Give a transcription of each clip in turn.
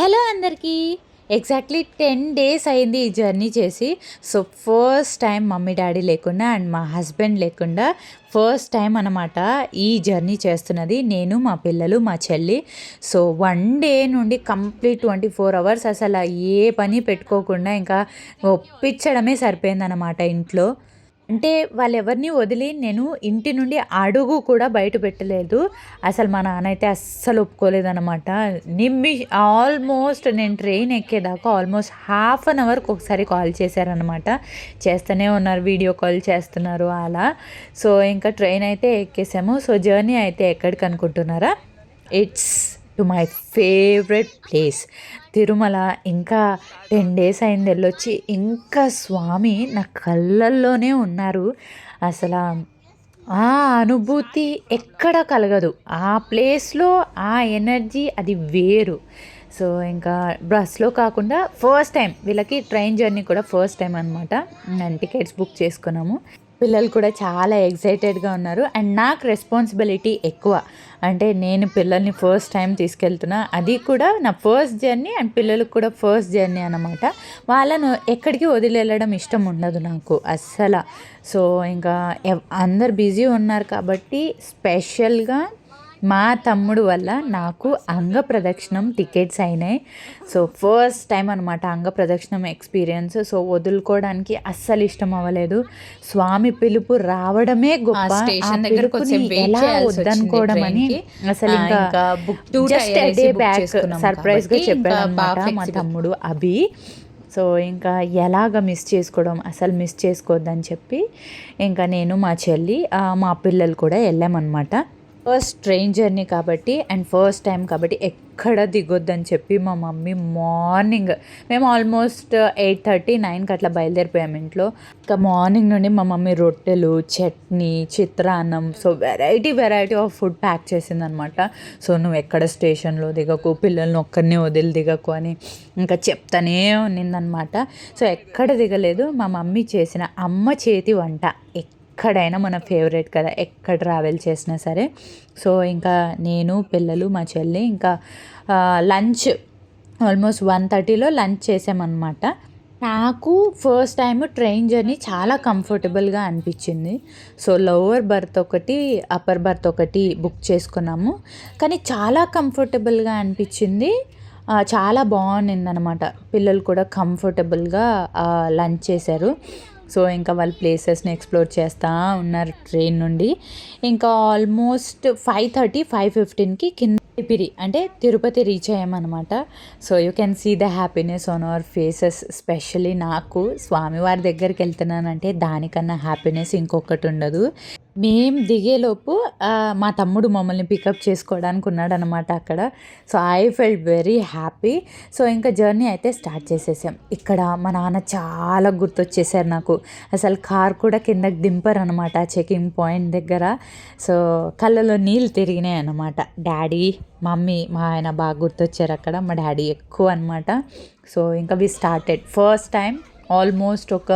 Hello అందరికీ. Exactly 10 days అయింది ఈ జర్నీ చేసి. So first time mummy daddy లేకుండా అండ్ మా హస్బెండ్ లేకుండా ఫస్ట్ టైం అనమాట ఈ జర్నీ చేస్తున్నది నేను, మా పిల్లలు, మా చెల్లి. సో 1 డే నుండి కంప్లీట్ 24 అవర్స్ అసలు ఏ పని పెట్టుకోకుండా ఇంకా ఒప్పించడమే సరిపోయిందనమాట ఇంట్లో. అంటే వాళ్ళెవరిని వదిలి నేను ఇంటి నుండి అడుగు కూడా బయట పెట్టలేదు. అసలు మా నాన్న అయితే అస్సలు ఒప్పుకోలేదనమాట. ఆల్మోస్ట్ నేను ట్రైన్ ఎక్కేదాకా ఆల్మోస్ట్ హాఫ్ అన్ అవర్కి ఒకసారి కాల్ చేశారనమాట. చేస్తూనే ఉన్నారు, వీడియో కాల్ చేస్తున్నారు అలా. సో ఇంకా ట్రైన్ అయితే ఎక్కేసాము. సో జర్నీ అయితే ఎక్కడికి అనుకుంటున్నారా? It's to my favourite place Tirumala. ఇంకా 10 డేస్ అయింది వెళ్ళొచ్చి. ఇంకా స్వామి నా కళ్ళల్లోనే ఉన్నారు. అసలు ఆ అనుభూతి ఎక్కడ కలగదు. ఆ ప్లేస్లో ఆ ఎనర్జీ అది వేరు. సో ఇంకా బస్లో కాకుండా ఫస్ట్ టైం వీళ్ళకి ట్రైన్ జర్నీ కూడా ఫస్ట్ టైం అనమాట. నేను టికెట్స్ బుక్ చేసుకున్నాము. పిల్లలు కూడా చాలా ఎక్సైటెడ్గా ఉన్నారు. అండ్ నాకు రెస్పాన్సిబిలిటీ ఎక్కువ. అంటే నేను పిల్లల్ని ఫస్ట్ టైం తీసుకెళ్తున్నా, అది కూడా నా ఫస్ట్ జర్నీ అండ్ పిల్లలకు కూడా ఫస్ట్ జర్నీ అన్నమాట. వాళ్ళను ఎక్కడికి వదిలి వెళ్ళడం ఇష్టం ఉండదు నాకు అస్సలు. సో ఇంకా అందరు బిజీ ఉన్నారు కాబట్టి స్పెషల్గా మా తమ్ముడు వల్ల నాకు అంగప్రదక్షిణం టికెట్స్ అయినాయి. సో ఫస్ట్ టైం అనమాట అంగప్రదక్షిణం ఎక్స్పీరియన్స్. సో వదులుకోవడానికి అస్సలు ఇష్టం అవ్వలేదు. స్వామి పిలుపు రావడమే గొప్ప. స్టేషన్ దగ్గర ఎలా వద్దనుకోవడం అని అసలు ఇంకా జస్ట్ డే బ్యాక్ సర్ప్రైజ్గా చెప్పాడు అనమాట మా తమ్ముడు అభి. సో ఇంకా ఎలాగ మిస్ చేసుకోవడం, అసలు మిస్ చేసుకోవద్దని చెప్పి ఇంకా నేను, మా చెల్లి, మా పిల్లలు కూడా వెళ్ళామన్నమాట. ఫస్ట్ ట్రైన్ జర్నీ కాబట్టి అండ్ ఫస్ట్ టైం కాబట్టి ఎక్కడ దిగొద్దని చెప్పి మా మమ్మీ మార్నింగ్, మేము ఆల్మోస్ట్ 8:30, 9కి అట్లా బయలుదేరిపోయాము ఇంట్లో. ఇంకా మార్నింగ్ నుండి మా మమ్మీ రొట్టెలు, చట్నీ, చిత్రాన్నం, so variety of food pack చేసిందనమాట. సో నువ్వు ఎక్కడ స్టేషన్లో దిగకు, పిల్లల్ని ఒక్కరినే వదిలి దిగకు అని ఇంకా చెప్తానే ఉన్నిందనమాట. సో ఎక్కడ దిగలేదు. మా మమ్మీ చేసిన అమ్మ చేతి వంట ఎక్కడైనా మన ఫేవరెట్ కదా, ఎక్కడ ట్రావెల్ చేసినా సరే. సో ఇంకా నేను, పిల్లలు, మా చెల్లి ఇంకా లంచ్ ఆల్మోస్ట్ 1:30లో లంచ్ చేసామన్నమాట. నాకు ఫస్ట్ టైం ట్రైన్ జర్నీ చాలా కంఫర్టబుల్గా అనిపించింది. సో లోవర్ బర్త్ ఒకటి, అప్పర్ బర్త్ ఒకటి బుక్ చేసుకున్నాము. కానీ చాలా కంఫర్టబుల్గా అనిపించింది. చాలా బాగుండిందనమాట. పిల్లలు కూడా కంఫర్టబుల్గా లంచ్ చేశారు. సో ఇంకా వాళ్ళు ప్లేసెస్ని ఎక్స్ప్లోర్ చేస్తూ ఉన్నారు ట్రైన్ నుండి. ఇంకా ఆల్మోస్ట్ 5:30, 5:15కి కింద అంటే తిరుపతి రీచ్ అయ్యామన్నమాట. So you can see the happiness on our faces. Specially నాకు స్వామివారి దగ్గరికి వెళ్తున్నానంటే దానికన్నా హ్యాపీనెస్ ఇంకొకటి ఉండదు. మేము దిగేలోపు మా తమ్ముడు మమ్మల్ని పికప్ చేసుకోవడానికి ఉన్నాడు అనమాట అక్కడ. So I felt very happy. So ఇంకా జర్నీ అయితే స్టార్ట్ చేసేసాం. ఇక్కడ మా నాన్న చాలా గుర్తొచ్చేసారు నాకు. అసలు కార్ కూడా కిందకి దింపరు అనమాట చెకింగ్ పాయింట్ దగ్గర. సో కళ్ళలో నీళ్ళు తిరిగినాయి అనమాట. డాడీ, మమ్మీ, మా ఆయన బాగా గుర్తొచ్చారు అక్కడ. మా డాడీ ఎక్కువ అనమాట. సో ఇంకా we started first time almost ఒక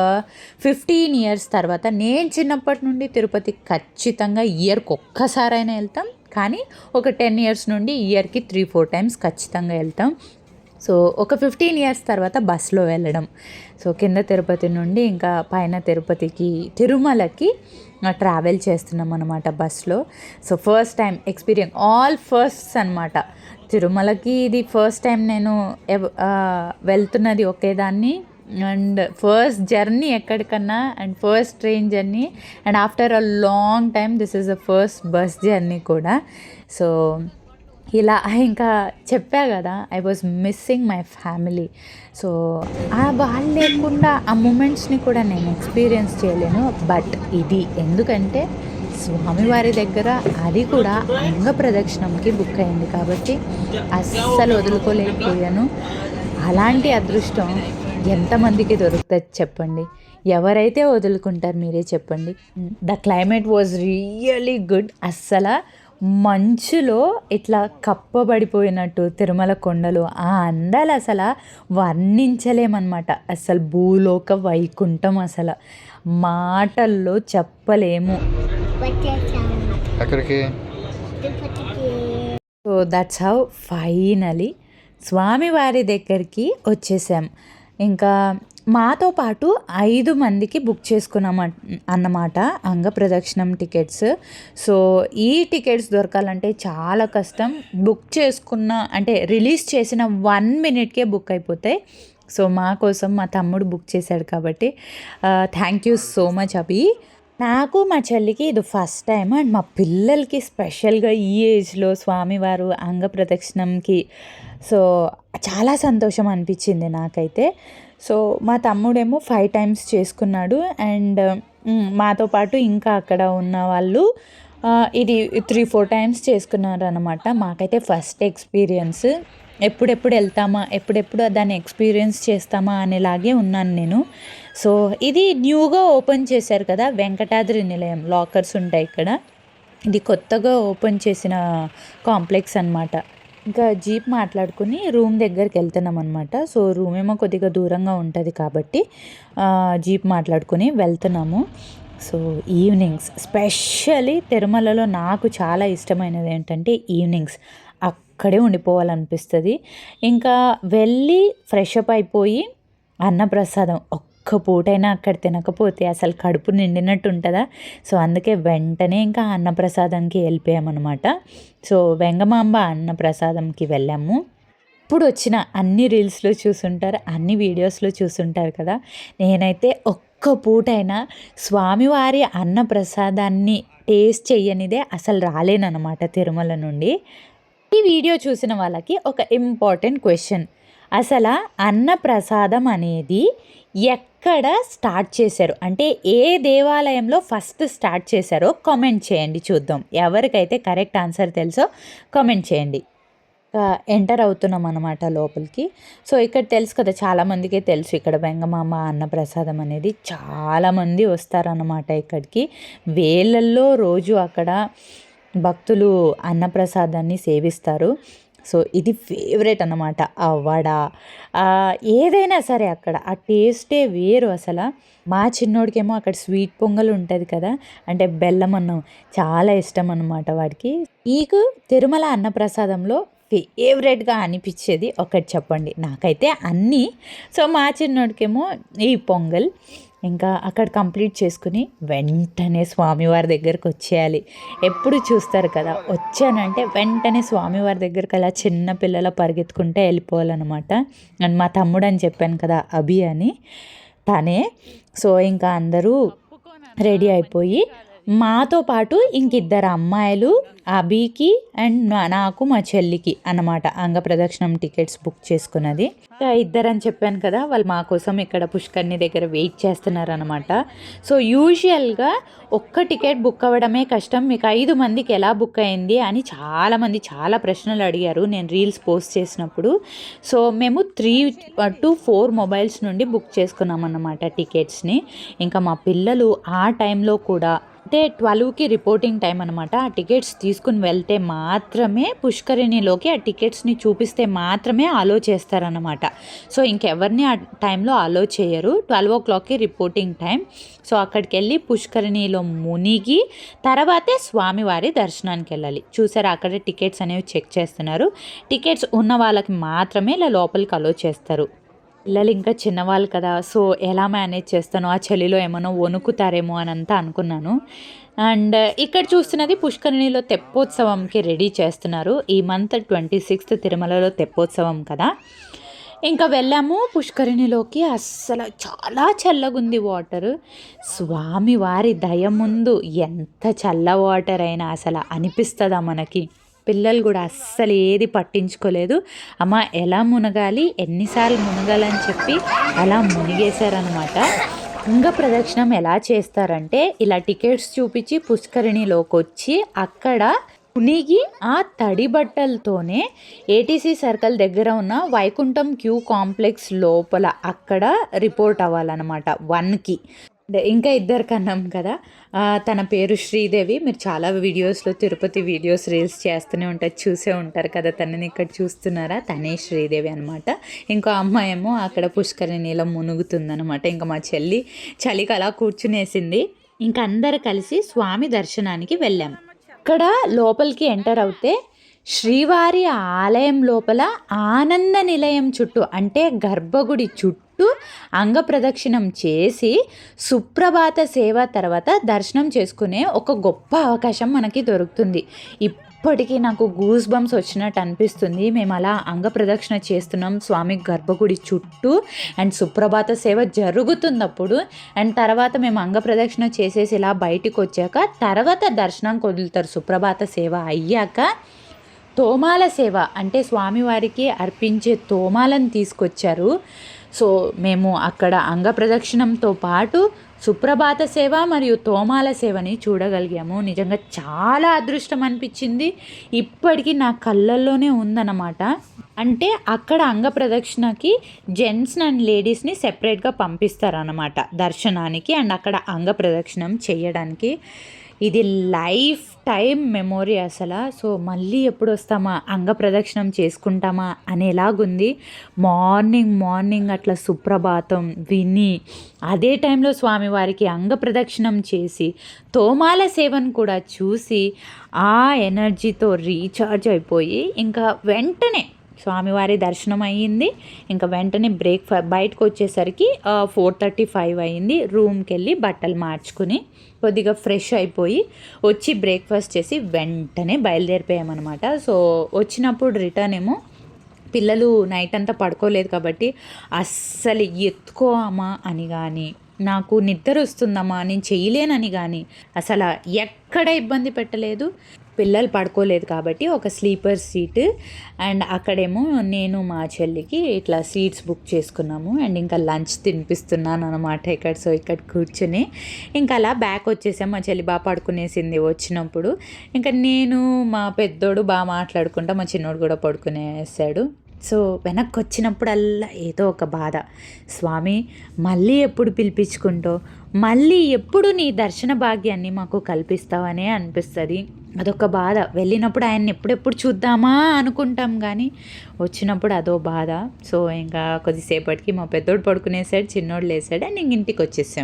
15 ఇయర్స్ తర్వాత. నేను చిన్నప్పటి నుండి తిరుపతి ఖచ్చితంగా ఇయర్కి ఒక్కసారైనా వెళ్తాం. కానీ ఒక 10 ఇయర్స్ నుండి ఇయర్కి 3-4 టైమ్స్ ఖచ్చితంగా వెళ్తాం. సో ఒక 15 ఇయర్స్ తర్వాత బస్లో వెళ్ళడం. సో కింద తిరుపతి నుండి ఇంకా పైన తిరుపతికి, తిరుమలకి ట్రావెల్ చేస్తున్నాం అనమాట బస్లో. So first time experience, all firsts అనమాట. తిరుమలకి ఇది ఫస్ట్ టైం నేను వెళ్తున్నది ఒకేదాన్ని. అండ్ ఫస్ట్ జర్నీ ఎక్కడికన్నా and first train journey and after a long time this is the first bus journey కూడా. సో ఇలా ఇంకా చెప్పా కదా, I was missing my family. So వాళ్ళు లేకుండా ఆ మూమెంట్స్ని కూడా నేను ఎక్స్పీరియన్స్ చేయలేను. బట్ ఇది ఎందుకంటే స్వామివారి దగ్గర అది కూడా అంగ ప్రదక్షిణంకి బుక్ అయింది కాబట్టి అస్సలు వదులుకోలేకపోయాను. అలాంటి అదృష్టం ఎంతమందికి దొరుకుతుంది చెప్పండి? ఎవరైతే వదులుకుంటారు మీరే చెప్పండి. The climate was really good. అస్సలు మంచులో ఇట్లా కప్పబడిపోయినట్టు తిరుమల కొండలు, ఆ అందాలు అసలు వర్ణించలేమన్నమాట. అసలు భూలోక వైకుంఠం అసలు మాటల్లో చెప్పలేము. సో దట్స్ హౌ ఫైనలీ స్వామివారి దగ్గరికి వచ్చేసాం. ఇంకా మాతో పాటు 5 మందికి బుక్ చేసుకున్నాం అన్నమాట అంగప్రదక్షిణం టికెట్స్. సో ఈ టికెట్స్ దొరకాలంటే చాలా కష్టం. బుక్ చేసుకున్న అంటే రిలీజ్ చేసిన 1 మినిట్కే బుక్ అయిపోతాయి. సో మా కోసం మా తమ్ముడు బుక్ చేశాడు కాబట్టి థ్యాంక్ యూ సో మచ్ అభి. నాకు మా చెల్లికి ఇది ఫస్ట్ టైం అండ్ మా పిల్లలకి స్పెషల్గా ఈ ఏజ్లో స్వామివారు అంగప్రదక్షిణంకి సో చాలా సంతోషం అనిపించింది నాకైతే. సో మా తమ్ముడేమో 5 టైమ్స్ చేసుకున్నాడు అండ్ మాతో పాటు ఇంకా అక్కడ ఉన్న వాళ్ళు ఇది 3-4 టైమ్స్ చేసుకున్నారు అనమాట. మాకైతే ఫస్ట్ ఎక్స్పీరియన్స్. ఎప్పుడెప్పుడు వెళ్తామా, ఎప్పుడెప్పుడు దాన్ని ఎక్స్పీరియన్స్ చేస్తామా అనేలాగే ఉన్నాను నేను. సో ఇది న్యూగా ఓపెన్ చేశారు కదా వెంకటాద్రి నిలయం, లాకర్స్ ఉంటాయి ఇక్కడ. ఇది కొత్తగా ఓపెన్ చేసిన కాంప్లెక్స్ అనమాట. ఇంకా జీప్ మాట్లాడుకుని రూమ్ దగ్గరికి వెళ్తున్నాం అనమాట. సో రూమ్ ఏమో కొద్దిగా దూరంగా ఉంటుంది కాబట్టి జీప్ మాట్లాడుకుని వెళ్తున్నాము. సో ఈవినింగ్స్ స్పెషల్లీ తిరుమలలో నాకు చాలా ఇష్టమైనది ఏంటంటే ఈవినింగ్స్ అక్కడే ఉండిపోవాలనిపిస్తుంది. ఇంకా వెళ్ళి ఫ్రెష్ అప్ అయిపోయి అన్నప్రసాదం ఒక్క పూటైనా అక్కడ తినకపోతే అసలు కడుపు నిండినట్టు ఉంటుందా. సో అందుకే వెంటనే ఇంకా అన్నప్రసాదంకి వెళ్ళిపోయామన్నమాట. సో వెంగమాంబ అన్నప్రసాదంకి వెళ్ళాము. ఇప్పుడు వచ్చిన అన్ని రీల్స్లో చూసుంటారు, అన్ని వీడియోస్లో చూసుంటారు కదా. నేనైతే ఒక్క పూటైనా స్వామివారి అన్నప్రసాదాన్ని టేస్ట్ చెయ్యనిదే అసలు రాలేనన్నమాట తిరుమల నుండి. ఈ వీడియో చూసిన వాళ్ళకి ఒక ఇంపార్టెంట్ క్వశ్చన్. అసలు అన్నప్రసాదం అనేది ఎక్కడ స్టార్ట్ చేశారు అంటే ఏ దేవాలయంలో ఫస్ట్ స్టార్ట్ చేశారో కామెంట్ చేయండి చూద్దాం. ఎవరికైతే కరెక్ట్ ఆన్సర్ తెలుసో కామెంట్ చేయండి. ఎంటర్ అవుతున్నాం అన్నమాట లోపలికి. సో ఇక్కడ తెలుసు కదా, చాలామందికే తెలుసు ఇక్కడ వెంగమాంబ అన్నప్రసాదం అనేది చాలామంది వస్తారన్నమాట ఇక్కడికి. వేలల్లో రోజు అక్కడ భక్తులు అన్నప్రసాదాన్ని సేవిస్తారు. సో ఇది ఫేవరెట్ అన్నమాట. ఆ వడ ఏదైనా సరే అక్కడ ఆ టేస్టే వేరు అసలు. మా చిన్నోడికేమో అక్కడ స్వీట్ పొంగల్ ఉంటుంది కదా, అంటే బెల్లం అన్నం చాలా ఇష్టం అన్నమాట వాడికి. మీకు తిరుమల అన్నప్రసాదంలో ఫేవరెట్గా అనిపించేది ఒకటి చెప్పండి. నాకైతే అన్నీ. సో మా చిన్నోడికేమో ఈ పొంగల్. ఇంకా అక్కడ కంప్లీట్ చేసుకుని వెంటనే స్వామివారి దగ్గరకు వచ్చేయాలి. ఎప్పుడు చూస్తారు కదా, వచ్చానంటే వెంటనే స్వామివారి దగ్గరికి అలా చిన్న పిల్లల పరిగెత్తుకుంటే వెళ్ళిపోవాలన్నమాట. అండ్ మా తమ్ముడు అని చెప్పాను కదా అభి అని, తనే. సో ఇంకా అందరూ రెడీ అయిపోయి మాతో పాటు ఇంకిద్దరు అమ్మాయిలు అభికి అండ్ నాకు మా చెల్లికి అన్నమాట అంగప్రదక్షిణం టికెట్స్ బుక్ చేసుకున్నది. ఇద్దరని చెప్పాను కదా, వాళ్ళు మా కోసం ఇక్కడ పుష్కర్ని దగ్గర వెయిట్ చేస్తున్నారు అనమాట. సో యూజువల్గా ఒక్క టికెట్ బుక్ అవ్వడమే కష్టం, మీకు 5 మందికి ఎలా బుక్ అయింది అని చాలామంది చాలా ప్రశ్నలు అడిగారు నేను రీల్స్ పోస్ట్ చేసినప్పుడు. సో మేము 3 to 4 మొబైల్స్ నుండి బుక్ చేసుకున్నాం అన్నమాట టికెట్స్ని. ఇంకా మా పిల్లలు ఆ టైంలో కూడా అంటే 12కి రిపోర్టింగ్ టైం అనమాట. ఆ టికెట్స్ తీసుకుని వెళ్తే మాత్రమే పుష్కరిణిలోకి ఆ టికెట్స్ని చూపిస్తే మాత్రమే అలో చేస్తారనమాట. సో ఇంకెవరిని ఆ టైంలో అలో చేయరు. 12 o'clockకి రిపోర్టింగ్ టైం. సో అక్కడికి వెళ్ళి పుష్కరిణిలో మునిగి తర్వాతే స్వామివారి దర్శనానికి వెళ్ళాలి. చూసారా అక్కడే టికెట్స్ అనేవి చెక్ చేస్తున్నారు. టికెట్స్ ఉన్న వాళ్ళకి మాత్రమే ఇలా లోపలికి అలో చేస్తారు. పిల్లలు ఇంకా చిన్నవాళ్ళు కదా, సో ఎలా మేనేజ్ చేస్తాను, ఆ చలిలో ఏమైనా వణుకుతారేమో అని అంతా అనుకున్నాను. అండ్ ఇక్కడ చూస్తున్నది పుష్కరిణిలో తెప్పోత్సవంకి రెడీ చేస్తున్నారు. ఈ మంత్ 26th తిరుమలలో తెప్పోత్సవం కదా. ఇంకా వెళ్ళాము పుష్కరిణిలోకి. అస్సలు చాలా చల్లగుంది వాటర్. స్వామివారి దయ ముందు ఎంత చల్ల వాటర్ అయినా అసలు అనిపిస్తుందా మనకి. పిల్లలు కూడా అస్సలు ఏది పట్టించుకోలేదు. అమ్మ ఎలా మునగాలి, ఎన్నిసార్లు మునగాలని చెప్పి అలా మునిగేశారనమాట. అంగ ప్రదక్షిణం ఎలా చేస్తారంటే ఇలా టికెట్స్ చూపించి పుష్కరిణిలోకి వచ్చి అక్కడ మునిగి ఆ తడి బట్టలతోనే ఏటీసీ సర్కిల్ దగ్గర ఉన్న వైకుంఠం క్యూ కాంప్లెక్స్ లోపల అక్కడ రిపోర్ట్ అవ్వాలన్నమాట 1కి. ఇంకా ఇద్దరు కన్నాం కదా, తన పేరు శ్రీదేవి. మీరు చాలా వీడియోస్లో తిరుపతి వీడియోస్ రీల్స్ చేస్తూనే ఉంటారు, చూసే ఉంటారు కదా. తనని ఇక్కడ చూస్తున్నారా, తనే శ్రీదేవి అనమాట. ఇంకో అమ్మాయి ఏమో అక్కడ పుష్కరిణిలో మునుగుతుందనమాట. ఇంకా మా చెల్లి చలికి అలా కూర్చునేసింది. ఇంకా అందరు కలిసి స్వామి దర్శనానికి వెళ్ళాం. ఇక్కడ లోపలికి ఎంటర్ అవుతే శ్రీవారి ఆలయం లోపల ఆనంద నిలయం చుట్టూ అంటే గర్భగుడి చుట్టూ అంగప్రదక్షిణం చేసి సుప్రభాత సేవ తర్వాత దర్శనం చేసుకునే ఒక గొప్ప అవకాశం మనకి దొరుకుతుంది. ఇప్పటికీ నాకు గూస్ బంప్స్ వచ్చినట్టు అనిపిస్తుంది. మేము అలా అంగప్రదక్షిణ చేస్తున్నాం స్వామి గర్భగుడి చుట్టూ అండ్ సుప్రభాత సేవ జరుగుతున్నప్పుడు అండ్ తర్వాత మేము అంగప్రదక్షిణ చేసేసి ఇలా బయటికి వచ్చాక తర్వాత దర్శనానికి వదులుతారు. సుప్రభాత సేవ అయ్యాక తోమాల సేవ అంటే స్వామివారికి అర్పించే తోమాలను తీసుకొచ్చారు. సో మేము అక్కడ అంగప్రదక్షిణంతో పాటు సుప్రభాత సేవ మరియు తోమాల సేవని చూడగలిగాము. నిజంగా చాలా అదృష్టం అనిపించింది. ఇప్పటికీ నా కళ్ళల్లోనే ఉందన్నమాట. అంటే అక్కడ అంగప్రదక్షిణకి జెంట్స్ అండ్ లేడీస్ని సెపరేట్గా పంపిస్తారన్నమాట దర్శనానికి అండ్ అక్కడ అంగప్రదక్షిణం చేయడానికి. ఇది లైఫ్ టైం మెమొరీ అసలు. సో మళ్ళీ ఎప్పుడు వస్తామా అంగప్రదక్షిణం చేసుకుంటామా అనేలాగుంది. మార్నింగ్ అట్లా సుప్రభాతం విని అదే టైంలో స్వామివారికి అంగప్రదక్షిణం చేసి తోమాల సేవను కూడా చూసి ఆ ఎనర్జీతో రీఛార్జ్ అయిపోయి ఇంకా వెంటనే స్వామివారి దర్శనం అయ్యింది. ఇంకా వెంటనే బయటకు వచ్చేసరికి 4:35 అయింది. రూమ్కి వెళ్ళి బట్టలు మార్చుకుని కొద్దిగా ఫ్రెష్ అయిపోయి వచ్చి బ్రేక్ఫాస్ట్ చేసి వెంటనే బయలుదేరిపోయామన్నమాట. సో వచ్చినప్పుడు రిటర్న్ ఏమో పిల్లలు నైట్ అంతా పడుకోలేదు కాబట్టి అస్సలు ఎత్తుకోమా అని కానీ నాకు నిద్ర వస్తుందమ్మా నేను చేయలేనని కానీ అసలు ఎక్కడ ఇబ్బంది పెట్టలేదు. పిల్లలు పడుకోలేదు కాబట్టి ఒక స్లీపర్ సీట్ అండ్ అక్కడేమో నేను మా చెల్లికి ఇట్లా సీట్స్ బుక్ చేసుకున్నాము అండ్ ఇంకా లంచ్ తినిపిస్తున్నాను అనమాట ఇక్కడ. సో ఇక్కడ కూర్చొని ఇంకా అలా బ్యాక్ వచ్చేసాము. మా చెల్లి బాగా పడుకునేసింది వచ్చినప్పుడు. ఇంకా నేను మా పెద్దోడు బాగా మాట్లాడుకుంటా మా చిన్నోడు కూడా పడుకునేసాడు. సో వెనక్కి వచ్చినప్పుడల్లా ఏదో ఒక బాధ, స్వామి మళ్ళీ ఎప్పుడు పిలిపించుకుంటావు, మళ్ళీ ఎప్పుడు నీ దర్శన భాగ్యాన్ని మాకు కల్పిస్తావనే అనిపిస్తుంది. అదొక బాధ. వెళ్ళినప్పుడు ఆయన్ని ఎప్పుడెప్పుడు చూద్దామా అనుకుంటాం కానీ వచ్చినప్పుడు అదో బాధ. సో ఇంకా కొద్దిసేపటికి మా పెద్దోడు పడుకునేసాడు, చిన్నోడు లేసాడు అండ్ ఇంక ఇంటికి వచ్చేసాం.